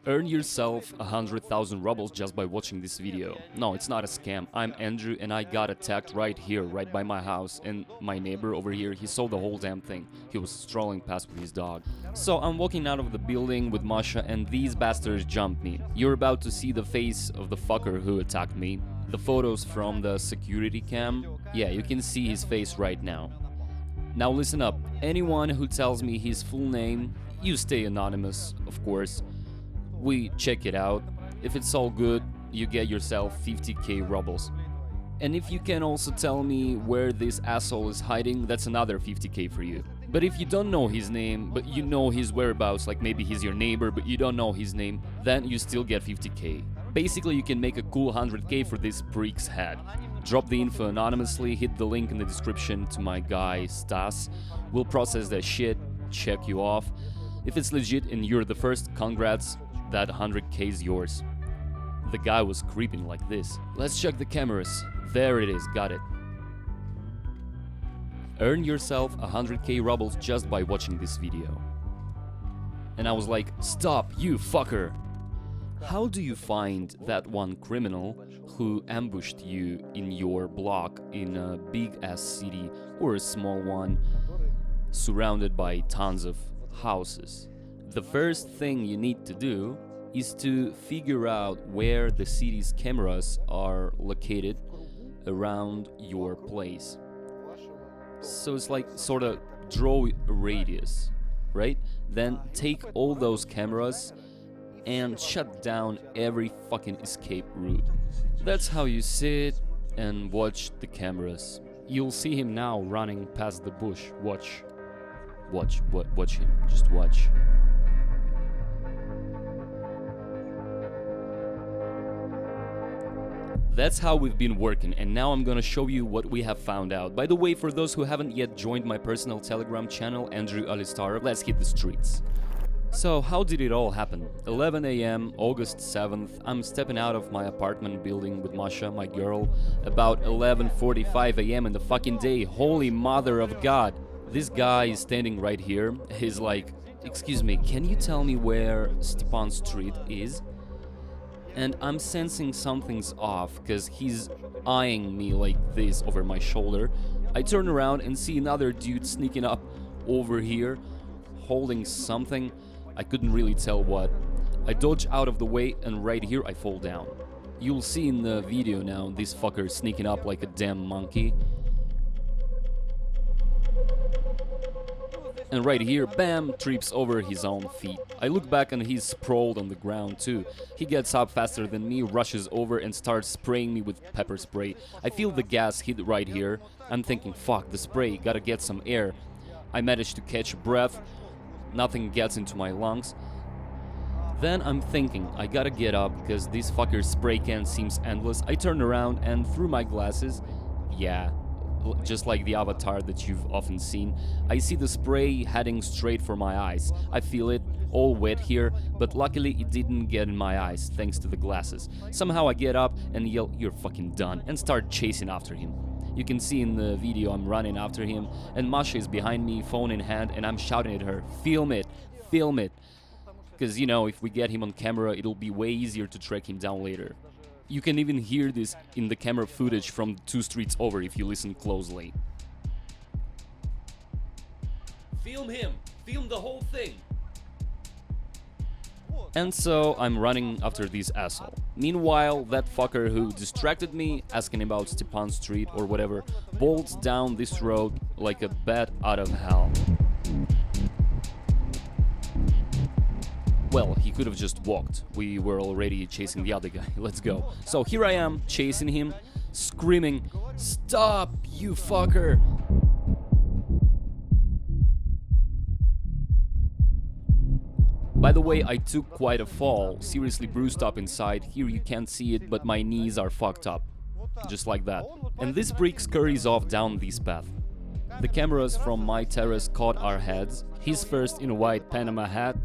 Earn yourself 100,000 rubles just by watching this video. No, it's not a scam. I'm Andrew and I got attacked right here, right by my house, and my neighbor over here, he saw the whole damn thing. He was strolling past with his dog. So I'm walking out of the building with Masha and these bastards jumped me. You're about to see the face of the fucker who attacked me. The photos from the security cam, yeah, you can see his face right now. Now listen up, anyone who tells me his full name, you stay anonymous, of course. We check it out. If it's all good, you get yourself 50k rubles. And if you can also tell me where this asshole is hiding, that's another 50k for you. But if you don't know his name, but you know his whereabouts, like maybe he's your neighbor, but you don't know his name, then you still get 50k. Basically, you can make a cool 100k for this prick's head. Drop the info anonymously, hit the link in the description to my guy Stas. We'll process that shit, check you off. If it's legit and you're the first, congrats, that 100k is yours. The guy was creeping like this. Let's check the cameras. There it is, got it. Earn yourself 100k rubles just by watching this video. And I was like, stop, you fucker! How do you find that one criminal who ambushed you in your block in a big ass city or a small one surrounded by tons of houses? The first thing you need to do is to figure out where the city's cameras are located around your place. So it's like sort of draw a radius, right? Then take all those cameras and shut down every fucking escape route. That's how you sit and watch the cameras. You'll see him now running past the bush. Watch him. Just watch. That's how we've been working, and now I'm gonna show you what we have found out. By the way, for those who haven't yet joined my personal Telegram channel, Andrew Alistarov, let's hit the streets. So, how did it all happen? 11 AM, August 7th, I'm stepping out of my apartment building with Masha, my girl, about 11:45 AM in the fucking day. Holy mother of God! This guy is standing right here. He's like, excuse me, can you tell me where Stepan Street is? And I'm sensing something's off, cause he's eyeing me like this over my shoulder. I turn around and see another dude sneaking up over here, holding something. I couldn't really tell what. I dodge out of the way and right here I fall down. You'll see in the video now this fucker sneaking up like a damn monkey. And right here, bam, trips over his own feet. I look back and he's sprawled on the ground too. He gets up faster than me, rushes over and starts spraying me with pepper spray. I feel the gas hit right here. I'm thinking, fuck, the spray, gotta get some air. I manage to catch a breath. Nothing gets into my lungs. Then I'm thinking, I gotta get up because this fucker's spray can seems endless. I turn around and through my glasses, yeah, just like the avatar that you've often seen, I see the spray heading straight for my eyes. I feel it all wet here, but luckily it didn't get in my eyes thanks to the glasses. Somehow I get up and yell, "You're fucking done," and start chasing after him. You can see in the video I'm running after him, and Masha is behind me, phone in hand, and I'm shouting at her, "Film it, film it." Because, you know, if we get him on camera, it'll be way easier to track him down later. You can even hear this in the camera footage from 2 streets over if you listen closely. Film him! Film the whole thing! And so I'm running after this asshole. Meanwhile, that fucker who distracted me, asking about Stepan Street or whatever, bolts down this road like a bat out of hell. Well, he could have just walked. We were already chasing the other guy. Let's go. So here I am, chasing him, screaming, "Stop, you fucker!" By the way, I took quite a fall, seriously bruised up inside. Here you can't see it, but my knees are fucked up. Just like that. And this brick scurries off down this path. The cameras from my terrace caught our heads. His first in a white Panama hat,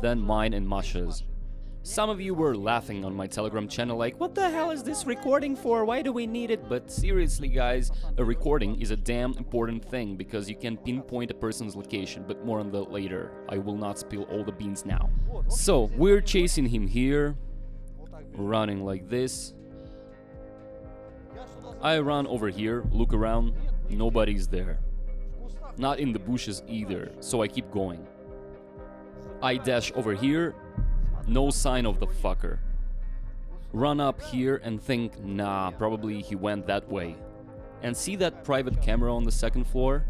then mine and Masha's. Some of you were laughing on my Telegram channel like, what the hell is this recording for? Why do we need it? But seriously guys, a recording is a damn important thing because you can pinpoint a person's location, but more on that later. I will not spill all the beans now. So, we're chasing him here, running like this. I run over here, look around, nobody's there. Not in the bushes either, so I keep going. I dash over here, no sign of the fucker. Run up here and think, nah, probably he went that way. And see that private camera on the second floor?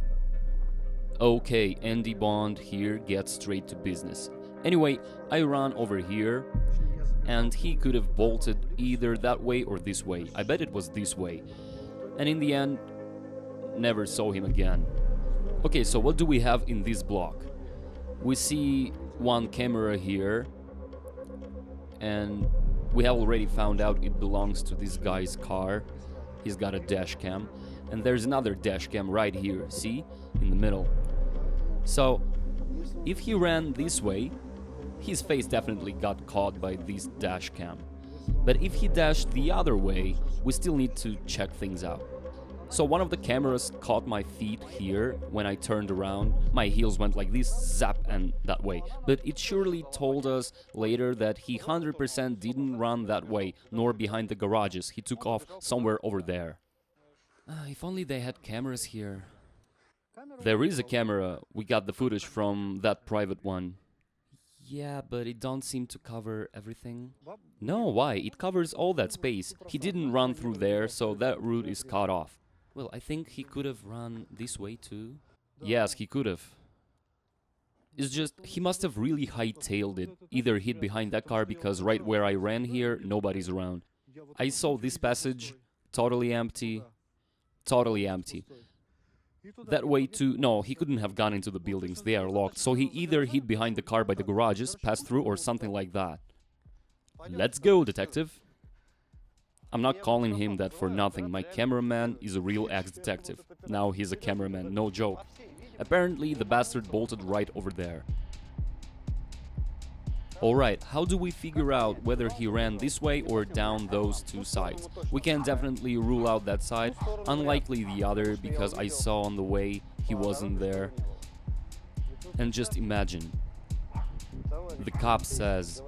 Okay, Andy Bond here gets straight to business. Anyway, I run over here, and he could have bolted either that way or this way. I bet it was this way. And in the end, never saw him again. Okay, so what do we have in this block? We see one camera here, and we have already found out it belongs to this guy's car. He's got a dash cam. And there's another dash cam right here, see? In the middle. So, if he ran this way, his face definitely got caught by this dash cam. But if he dashed the other way, we still need to check things out. So one of the cameras caught my feet here when I turned around. My heels went like this, zap, and that way. But it surely told us later that he 100% didn't run that way, nor behind the garages. He took off somewhere over there. If only they had cameras here. There is a camera. We got the footage from that private one. Yeah, but it don't seem to cover everything. No, why? It covers all that space. He didn't run through there, so that route is cut off. Well, I think he could have run this way too. Yes, he could have. It's just, he must have really hightailed it. Either hid behind that car because right where I ran here, nobody's around. I saw this passage, totally empty. Totally empty. That way too, no, he couldn't have gone into the buildings, they are locked. So he either hid behind the car by the garages, passed through, or something like that. Let's go, detective. I'm not calling him that for nothing. My cameraman is a real ex-detective. Now he's a cameraman, no joke. Apparently the bastard bolted right over there. Alright, how do we figure out whether he ran this way or down those two sides? We can definitely rule out that side, unlikely the other, because I saw on the way he wasn't there. And just imagine, the cop says,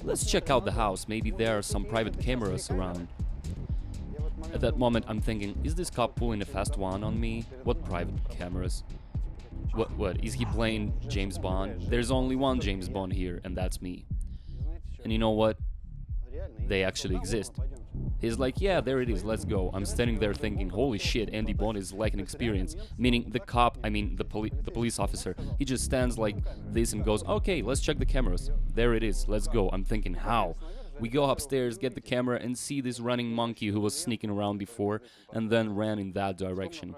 let's check out the house, maybe there are some private cameras around. At that moment I'm thinking, is this cop pulling a fast one on me? What private cameras? What, is he playing James Bond? There's only one James Bond here, and that's me. And you know what? They actually exist. He's like, yeah, there it is, let's go. I'm standing there thinking, holy shit, Andy Bond is like an experience. Meaning the cop, I mean the police officer, he just stands like this and goes, okay, let's check the cameras. There it is, let's go. I'm thinking, how? We go upstairs, get the camera, and see this running monkey who was sneaking around before, and then ran in that direction.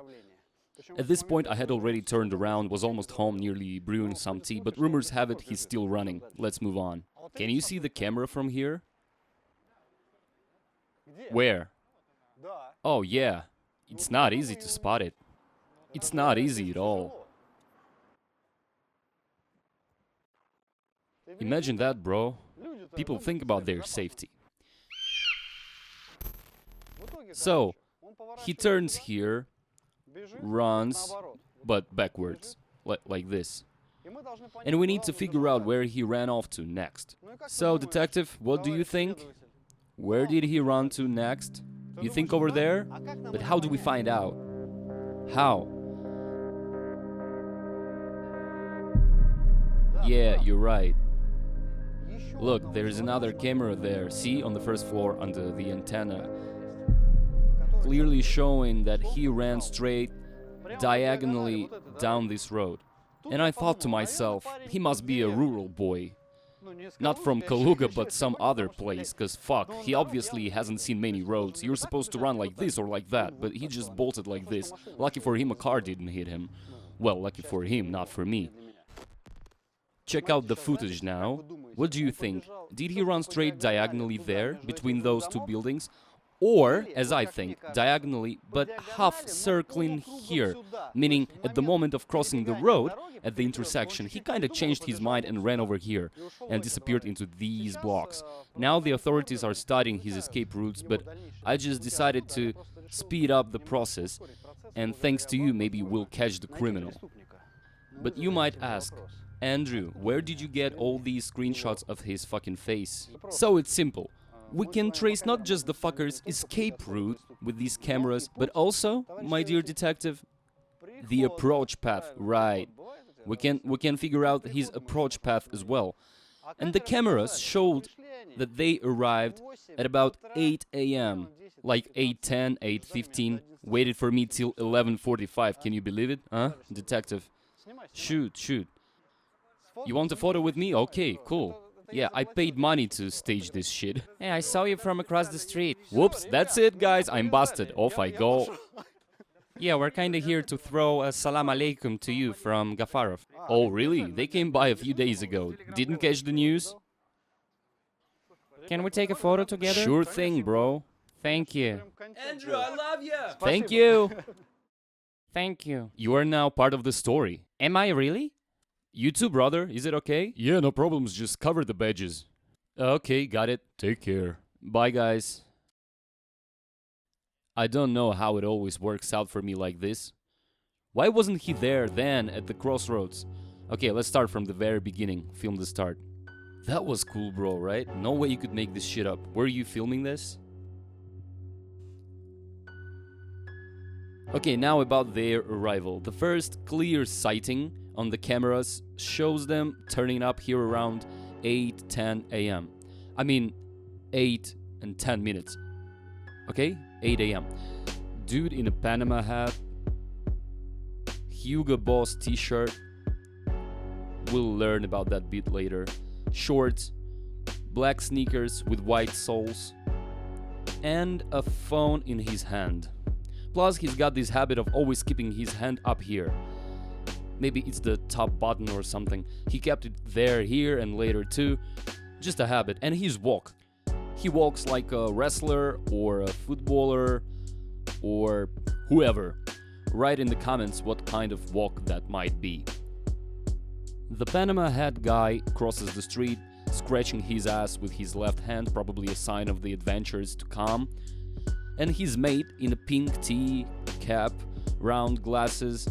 At this point I had already turned around, was almost home, nearly brewing some tea, but rumors have it he's still running. Let's move on. Can you see the camera from here? Where? Oh yeah, it's not easy to spot it. It's not easy at all. Imagine that, bro. People think about their safety. So, he turns here, runs, but backwards, like this. And we need to figure out where he ran off to next. So, detective, what do you think? Where did he run to next? You think over there? But how do we find out? How? Yeah, you're right. Look, there's another camera there, see, on the first floor under the antenna. Clearly showing that he ran straight, diagonally down this road. And I thought to myself, he must be a rural boy. Not from Kaluga, but some other place, cause fuck, he obviously hasn't seen many roads. You're supposed to run like this or like that, but he just bolted like this. Lucky for him a car didn't hit him. Well, lucky for him, not for me. Check out the footage now. What do you think? Did he run straight diagonally there, between those two buildings? Or, as I think, diagonally, but half circling here, meaning at the moment of crossing the road, at the intersection, he kinda changed his mind and ran over here, and disappeared into these blocks. Now the authorities are studying his escape routes, but I just decided to speed up the process, and thanks to you, maybe we'll catch the criminal. But you might ask, Andrew, where did you get all these screenshots of his fucking face? So it's simple. We can trace not just the fucker's escape route with these cameras, but also, my dear detective, the approach path, right. We can figure out his approach path as well. And the cameras showed that they arrived at about 8 a.m. Like 8:10, 8:15, waited for me till 11:45. Can you believe it? Huh? Detective. Shoot. You want a photo with me? Okay, cool. Yeah, I paid money to stage this shit. Hey, I saw you from across the street. Whoops, that's it, guys. I'm busted. Off I go. Yeah, we're kinda here to throw a salam alaikum to you from Gafarov. Oh, really? They came by a few days ago. Didn't catch the news? Can we take a photo together? Sure thing, bro. Thank you. Andrew, I love you. Thank you. Thank you. You are now part of the story. Am I really? You too, brother. Is it okay? Yeah, no problems. Just cover the badges. Okay, got it. Take care. Bye, guys. I don't know how it always works out for me like this. Why wasn't he there then at the crossroads? Okay, let's start from the very beginning. Film the start. That was cool, bro, right? No way you could make this shit up. Were you filming this? Okay, now about their arrival. The first clear sighting on the cameras shows them turning up here around 8:10 a.m. I mean 8 and 10 minutes. Okay? 8 a.m. Dude in a Panama hat, Hugo Boss t-shirt. We'll learn about that bit later. Shorts, black sneakers with white soles, and a phone in his hand. Plus, he's got this habit of always keeping his hand up here. Maybe it's the top button or something. He kept it there, here, and later too. Just a habit. And his walk. He walks like a wrestler or a footballer or whoever. Write in the comments what kind of walk that might be. The Panama hat guy crosses the street, scratching his ass with his left hand, probably a sign of the adventures to come. And his mate in a pink tee, cap, round glasses,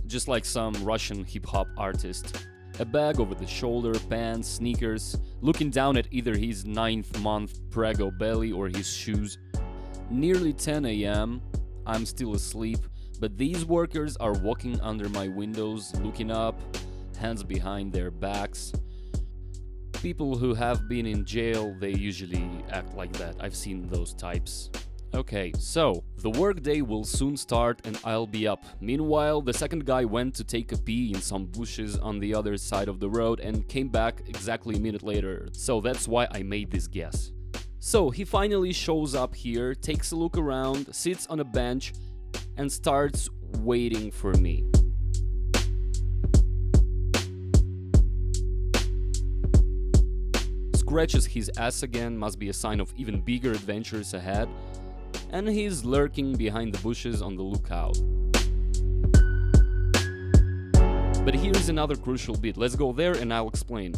just like some Russian hip-hop artist. A bag over the shoulder, pants, sneakers, looking down at either his 9th month Prego belly or his shoes. Nearly 10 a.m. I'm still asleep, but these workers are walking under my windows, looking up, hands behind their backs. People who have been in jail, they usually act like that. I've seen those types. Okay, so the workday will soon start and I'll be up. Meanwhile, the second guy went to take a pee in some bushes on the other side of the road and came back exactly a minute later. So that's why I made this guess. So he finally shows up here, takes a look around, sits on a bench and starts waiting for me. Scratches his ass again, must be a sign of even bigger adventures ahead. And he's lurking behind the bushes on the lookout. But here's another crucial bit. Let's go there and I'll explain.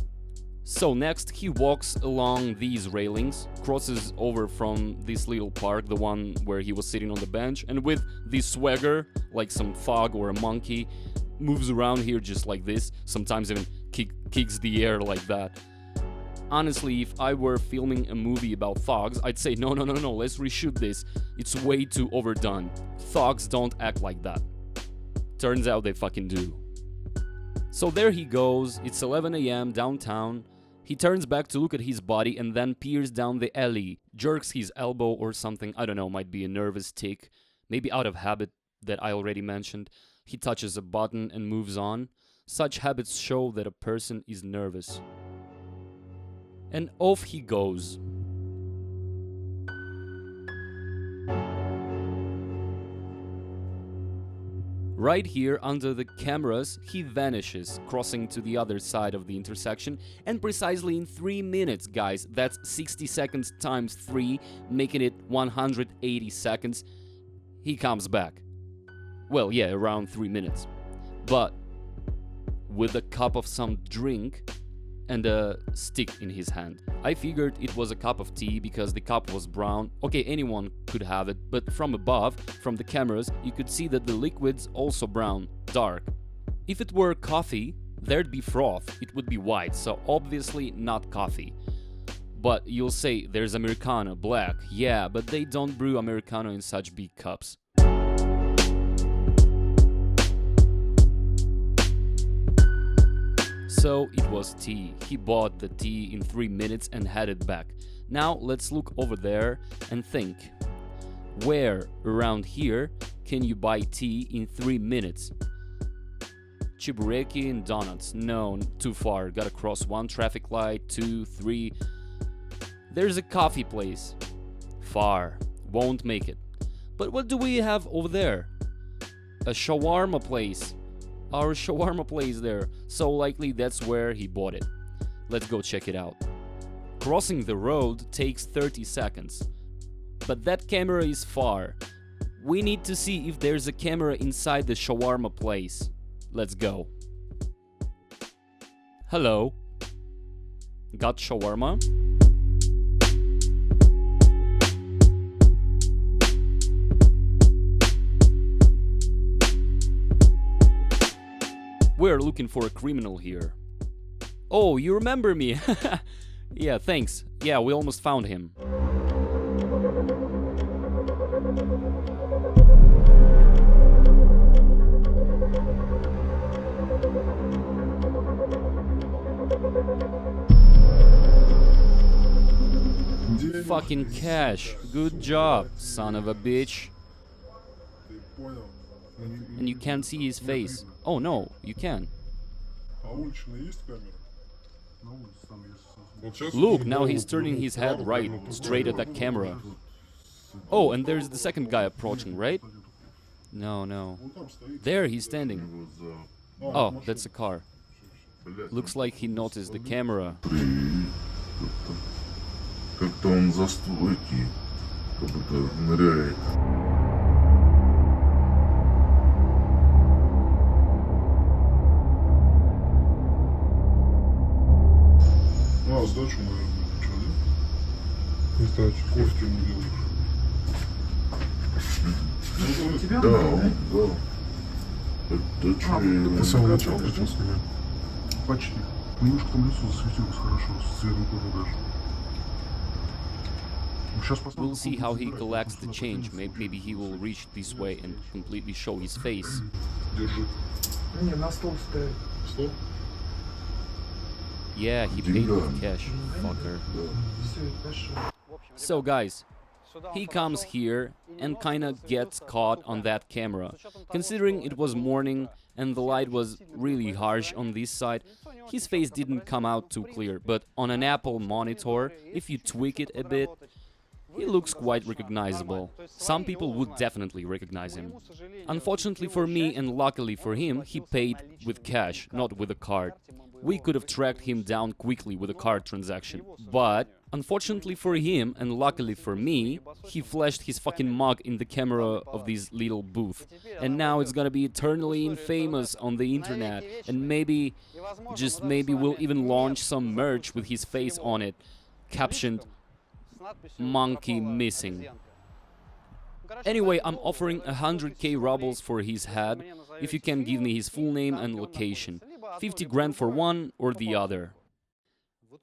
So next he walks along these railings, crosses over from this little park, the one where he was sitting on the bench, and with this swagger, like some thug or a monkey, moves around here just like this, sometimes even kicks the air like that. Honestly, if I were filming a movie about thugs, I'd say no, let's reshoot this. It's way too overdone. Thugs don't act like that. Turns out they fucking do. So there he goes, it's 11 a.m. downtown. He turns back to look at his body and then peers down the alley, jerks his elbow or something, I don't know, might be a nervous tic, maybe out of habit that I already mentioned. He touches a button and moves on. Such habits show that a person is nervous. And off he goes. Right here, under the cameras, he vanishes, crossing to the other side of the intersection, and precisely in 3 minutes, guys, that's 60 seconds times 3, making it 180 seconds, he comes back. Well, yeah, around 3 minutes. But with a cup of some drink and a stick in his hand. I figured it was a cup of tea because the cup was brown. Okay, anyone could have it, but from above, from the cameras, you could see that the liquid's also brown, dark. If it were coffee, there'd be froth, it would be white, so obviously not coffee. But you'll say there's Americano, black, yeah, but they don't brew Americano in such big cups. So it was tea. He bought the tea in 3 minutes and had it back. Now let's look over there and think. Where around here can you buy tea in 3 minutes? Chibureki and donuts. No, too far. Gotta cross 1 traffic light, 2, 3. There's a coffee place. Far. Won't make it. But what do we have over there? A shawarma place. Our shawarma place there, so likely that's where he bought it. Let's go check it out. Crossing the road takes 30 seconds. But that camera is far. We need to see if there's a camera inside the shawarma place. Let's go. Hello. Got shawarma? We're looking for a criminal here. Oh, you remember me? Yeah, thanks. Yeah, we almost found him. Fucking cash. Good job, son of a bitch. And you can't see his face. Oh no, you can. Look, now he's turning his head right, straight at that camera. Oh, and there's the second guy approaching, right? No. There he's standing. Oh, that's a car. Looks like he noticed the camera. Как-то он застыл, как будто ныряет. Сдачу, наверное, что, да? Сдачу. Кофе ему делаешь. Тебя? Да. Это что? Ты с самого начала хотел снимать? Почти. Немножко там лицо засветилось хорошо, с цветом тоже даже. We'll see how he collects the change. Maybe he will reach this way and completely show his face. Держи. Не, на стол ставь. Стол? Yeah, he paid with cash, fucker. So guys, he comes here and kinda gets caught on that camera. Considering it was morning and the light was really harsh on this side, his face didn't come out too clear, but on an Apple monitor, if you tweak it a bit, he looks quite recognizable. Some people would definitely recognize him. Unfortunately for me and luckily for him, he paid with cash, not with a card. We could have tracked him down quickly with a card transaction. But, unfortunately for him and luckily for me, he flashed his fucking mug in the camera of this little booth. And now it's gonna be eternally infamous on the internet. And maybe, just maybe we'll even launch some merch with his face on it, captioned "Monkey Missing." Anyway, I'm offering 100k rubles for his head, if you can give me his full name and location. 50 grand for one or the other.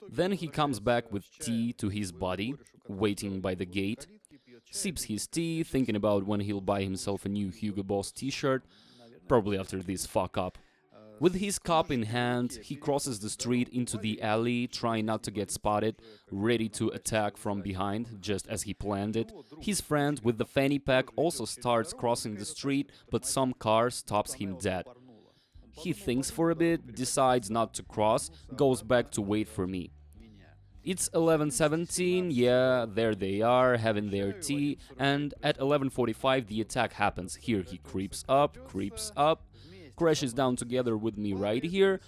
Then he comes back with tea to his body, waiting by the gate, sips his tea, thinking about when he'll buy himself a new Hugo Boss t-shirt, probably after this fuck up. With his cup in hand, he crosses the street into the alley, trying not to get spotted, ready to attack from behind, just as he planned it. His friend with the fanny pack also starts crossing the street, but some car stops him dead. He thinks for a bit, decides not to cross, goes back to wait for me. It's 11:17, yeah, there they are, having their tea, and at 11:45 the attack happens. Here he creeps up, crashes down together with me right here.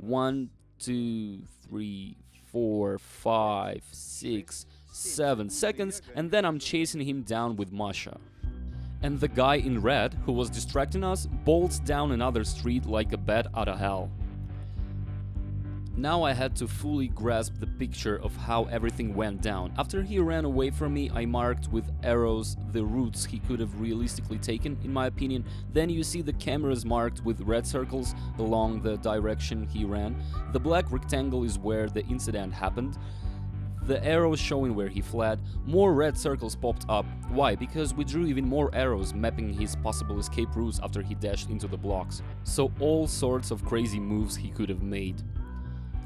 1, 2, 3, 4, 5, 6, 7 seconds, and then I'm chasing him down with Masha. And the guy in red, who was distracting us, bolts down another street like a bat out of hell. Now I had to fully grasp the picture of how everything went down. After he ran away from me, I marked with arrows the routes he could have realistically taken, in my opinion. Then you see the cameras marked with red circles along the direction he ran. The black rectangle is where the incident happened. The arrows showing where he fled. More red circles popped up. Why? Because we drew even more arrows mapping his possible escape routes after he dashed into the blocks. So all sorts of crazy moves he could have made.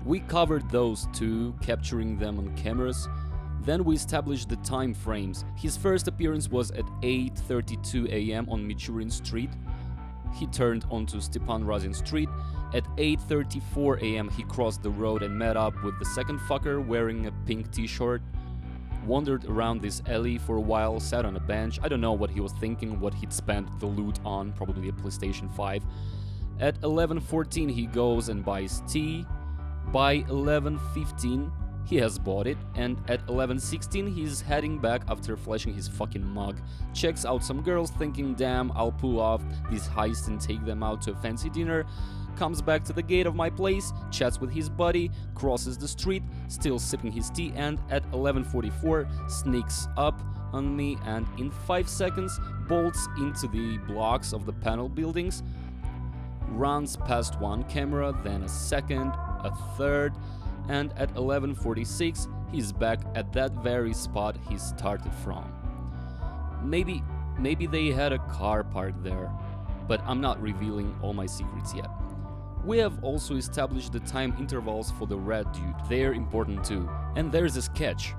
We covered those too, capturing them on cameras. Then we established the time frames. His first appearance was at 8:32 a.m. on Michurin Street. He turned onto Stepan Razin Street. At 8:34 a.m. he crossed the road and met up with the second fucker wearing a pink t-shirt. Wandered around this alley for a while, sat on a bench. I don't know what he was thinking, what he'd spent the loot on, probably a PlayStation 5. At 11:14 he goes and buys tea. By 11:15 he has bought it, and at 11:16 he's heading back after flashing his fucking mug. Checks out some girls thinking, damn, I'll pull off this heist and take them out to a fancy dinner. Comes back to the gate of my place, chats with his buddy, crosses the street, still sipping his tea, and at 11:44 sneaks up on me and in 5 seconds bolts into the blocks of the panel buildings. Runs past one camera, then a second, a third, and at 11:46 he's back at that very spot he started from. Maybe they had a car parked there, but I'm not revealing all my secrets yet. We have also established the time intervals for the red dude. They're important too. And there's a sketch.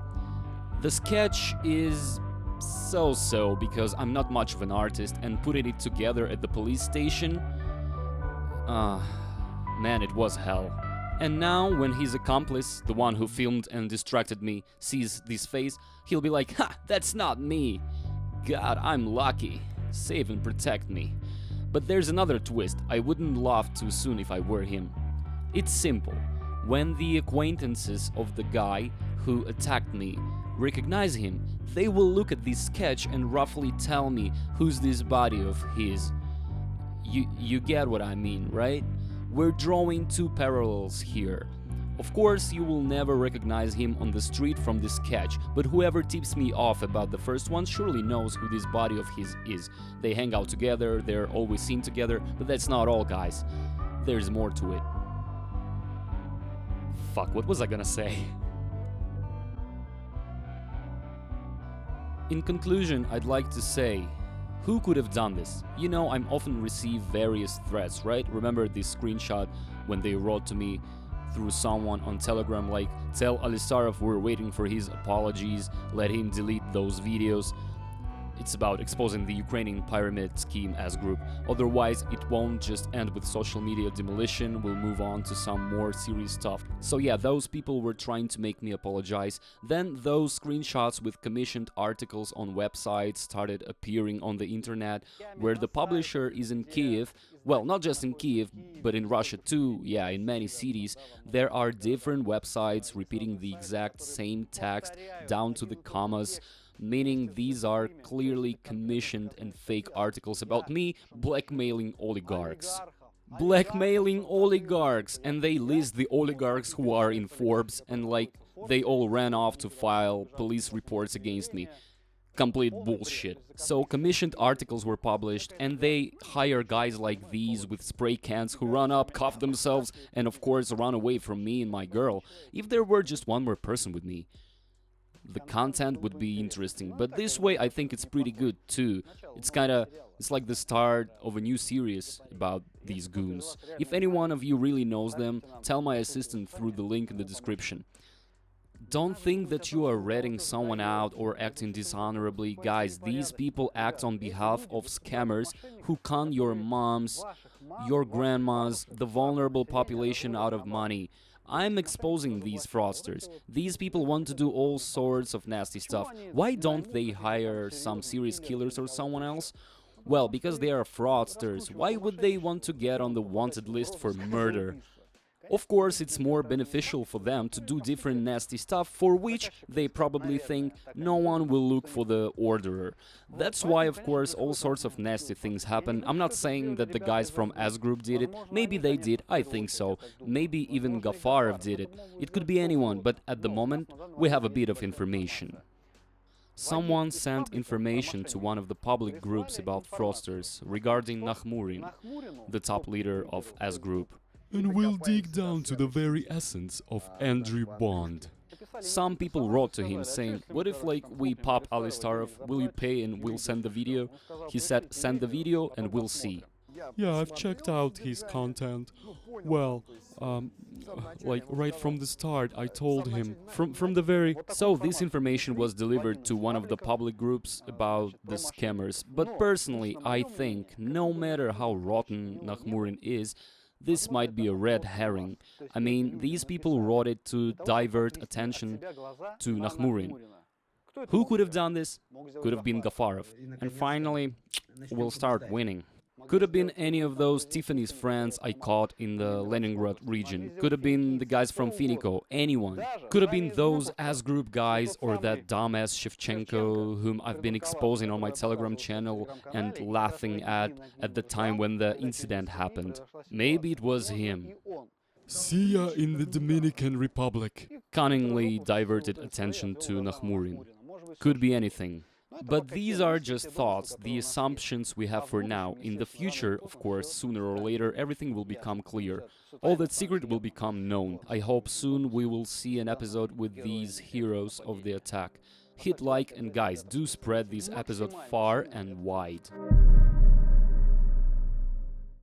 The sketch is so-so because I'm not much of an artist, and putting it together at the police station, man, it was hell. And now when his accomplice, the one who filmed and distracted me, sees this face, he'll be like, ha, that's not me. God, I'm lucky. Save and protect me. But there's another twist. I wouldn't laugh too soon if I were him. It's simple. When the acquaintances of the guy who attacked me recognize him, they will look at this sketch and roughly tell me who's this body of his. You get what I mean, right? We're drawing two parallels here. Of course, you will never recognize him on the street from this sketch, but whoever tips me off about the first one surely knows who this body of his is. They hang out together, they're always seen together, but that's not all, guys. There's more to it. Fuck, what was I gonna say? In conclusion, I'd like to say, who could have done this? You know, I'm often receive various threats, right? Remember this screenshot when they wrote to me through someone on Telegram like, tell Alisarov we're waiting for his apologies, let him delete those videos. It's about exposing the Ukrainian pyramid scheme as group. Otherwise, it won't just end with social media demolition, we'll move on to some more serious stuff. So yeah, those people were trying to make me apologize. Then those screenshots with commissioned articles on websites started appearing on the internet, where the publisher is in Kiev. Well, not just in Kiev, but in Russia too, yeah, in many cities. There are different websites repeating the exact same text down to the commas, meaning these are clearly commissioned and fake articles about me blackmailing oligarchs. Blackmailing oligarchs! And they list the oligarchs who are in Forbes, and like, they all ran off to file police reports against me. Complete bullshit. So commissioned articles were published, and they hire guys like these with spray cans who run up, cuff themselves, and of course run away from me and my girl. If there were just one more person with me, the content would be interesting, but this way I think it's pretty good too. It's like the start of a new series about these goons. If any one of you really knows them, tell my assistant through the link in the description. Don't think that you are ratting someone out or acting dishonorably. Guys, these people act on behalf of scammers who con your moms, your grandmas, the vulnerable population out of money. I'm exposing these fraudsters. These people want to do all sorts of nasty stuff. Why don't they hire some serious killers or someone else? Well, because they are fraudsters. Why would they want to get on the wanted list for murder? Of course, it's more beneficial for them to do different nasty stuff for which they probably think no one will look for the orderer. That's why, of course, all sorts of nasty things happen. I'm not saying that the guys from S Group did it. Maybe they did, I think so. Maybe even Gafarov did it. It could be anyone, but at the moment, we have a bit of information. Someone sent information to one of the public groups about fraudsters regarding Nakhmurin, the top leader of S Group. And we'll dig down to the very essence of Andrew Bond. Some people wrote to him saying, what if like we pop Alistarov, will you pay and we'll send the video? He said, send the video and we'll see. Yeah, I've checked out his content. Well, like right from the start, I told him, from the very... So this information was delivered to one of the public groups about the scammers. But personally, I think, no matter how rotten Nakhmurin is, this might be a red herring. I mean, these people wrote it to divert attention to Nakhmurin. Who could have done this? Could have been Gafarov. And finally, we'll start winning. Could have been any of those Tiffany's friends I caught in the Leningrad region. Could have been the guys from Finiko, anyone. Could have been those S Group guys or that dumbass Shevchenko whom I've been exposing on my Telegram channel and laughing at the time when the incident happened. Maybe it was him. See ya in the Dominican Republic. Cunningly diverted attention to Nakhmurin. Could be anything. But these are just thoughts, the assumptions we have for now. In the future, of course, sooner or later, everything will become clear. All that secret will become known. I hope soon we will see an episode with these heroes of the attack. Hit like and guys, do spread this episode far and wide.